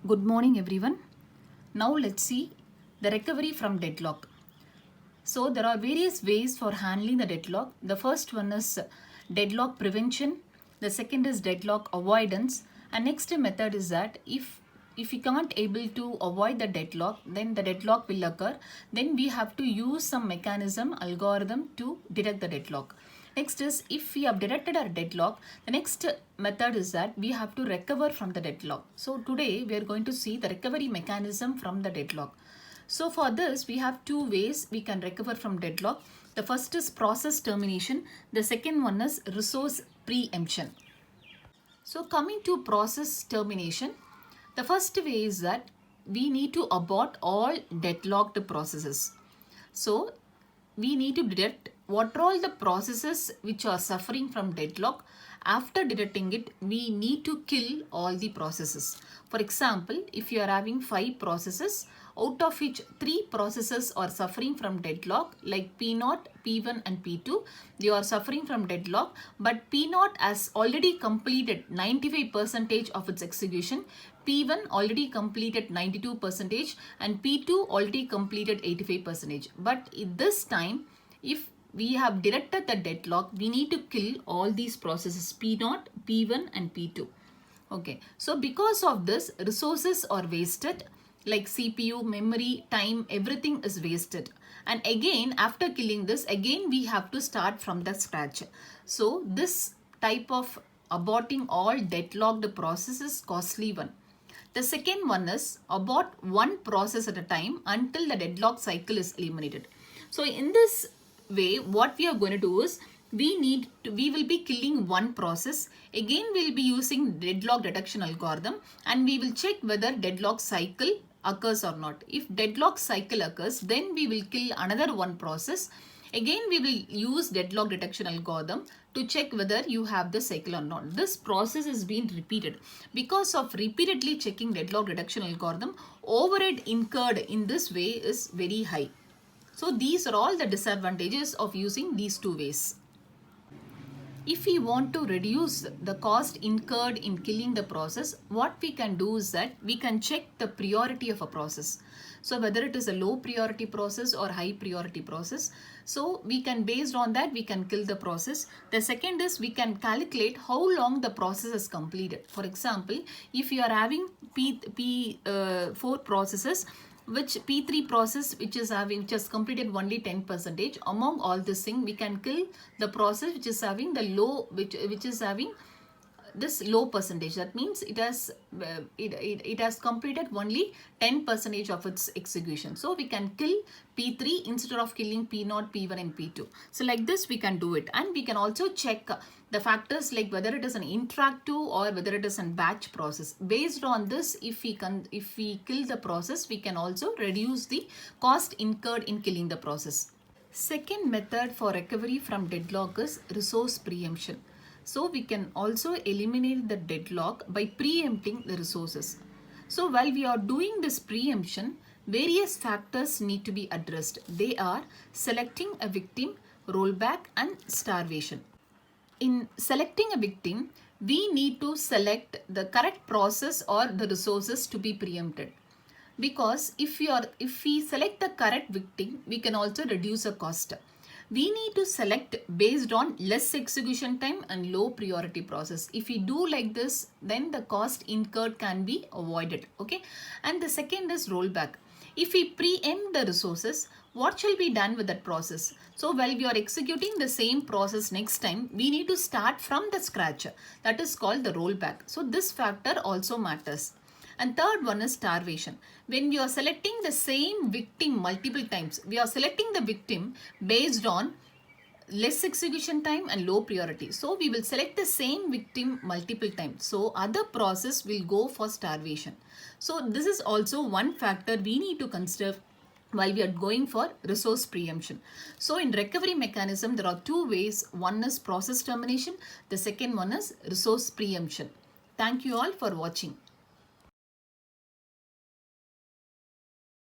Good morning, everyone. Now let's see the recovery from deadlock. So there are various ways for handling the deadlock. The first one is deadlock prevention. The second is deadlock avoidance. And next method is that if you can't able to avoid the deadlock, then the deadlock will occur. Then we have to use some mechanism, algorithm to detect the deadlock. Next is if we have detected our deadlock, the next method is that we have to recover from the deadlock. So today we are going to see the recovery mechanism from the deadlock. So for this, we have two ways we can recover from deadlock. The first is process termination. The second one is resource preemption. So coming to process termination, the first way is that we need to abort all deadlocked processes. So we need to detect what are all the processes which are suffering from deadlock. After detecting it, we need to kill all the processes. For example, if you are having 5 processes, out of which 3 processes are suffering from deadlock, like P0, P1 and P2, they are suffering from deadlock, but P0 has already completed 95% of its execution, P1 already completed 92% and P2 already completed 85%. But at this time, if we have detected the deadlock, we need to kill all these processes P0, P1 and P2. Okay, so because of this, resources are wasted, like CPU, memory, time, everything is wasted. And again, after killing this, again we have to start from the scratch. So this type of aborting all deadlocked process is costly one. The second one is abort one process at a time until the deadlock cycle is eliminated. So in this way, what we are going to do is we will be killing one process. Again, we'll be using deadlock detection algorithm and we will check whether deadlock cycle occurs or not. If deadlock cycle occurs, then we will kill another one process. Again, we will use deadlock detection algorithm to check whether you have the cycle or not. This process is being repeated. Because of repeatedly checking deadlock detection algorithm, overhead incurred in this way is very high. So these are all the disadvantages of using these two ways. If we want to reduce the cost incurred in killing the process, what we can do is that we can check the priority of a process. So whether it is a low priority process or high priority process, so we can, based on that, we can kill the process. The second is we can calculate how long the process is completed. For example, if you are having four processes, which P3 process which has completed only 10%, among all this thing we can kill the process which is having the low, which is having this low percentage. That means it has completed only 10% of its execution. So we can kill P3 instead of killing P0, P1 and P2. So like this we can do it, and we can also check the factors like whether it is an interactive or whether it is a batch process. Based on this, if we kill the process, we can also reduce the cost incurred in killing the process. Second method for recovery from deadlock is resource preemption. So we can also eliminate the deadlock by preempting the resources. So while we are doing this preemption, various factors need to be addressed. They are selecting a victim, rollback and starvation. In selecting a victim, we need to select the correct process or the resources to be preempted. Because if we select the correct victim, we can also reduce the cost. We need to select based on less execution time and low priority process. If we do like this, then the cost incurred can be avoided. Okay. And the second is rollback. If we preempt the resources, what shall be done with that process? So while we are executing the same process next time, we need to start from the scratch. That is called the rollback. So this factor also matters. And third one is starvation. When we are selecting the same victim multiple times, we are selecting the victim based on less execution time and low priority. So we will select the same victim multiple times. So other process will go for starvation. So this is also one factor we need to consider while we are going for resource preemption. So in recovery mechanism, there are two ways. One is process termination. The second one is resource preemption. Thank you all for watching.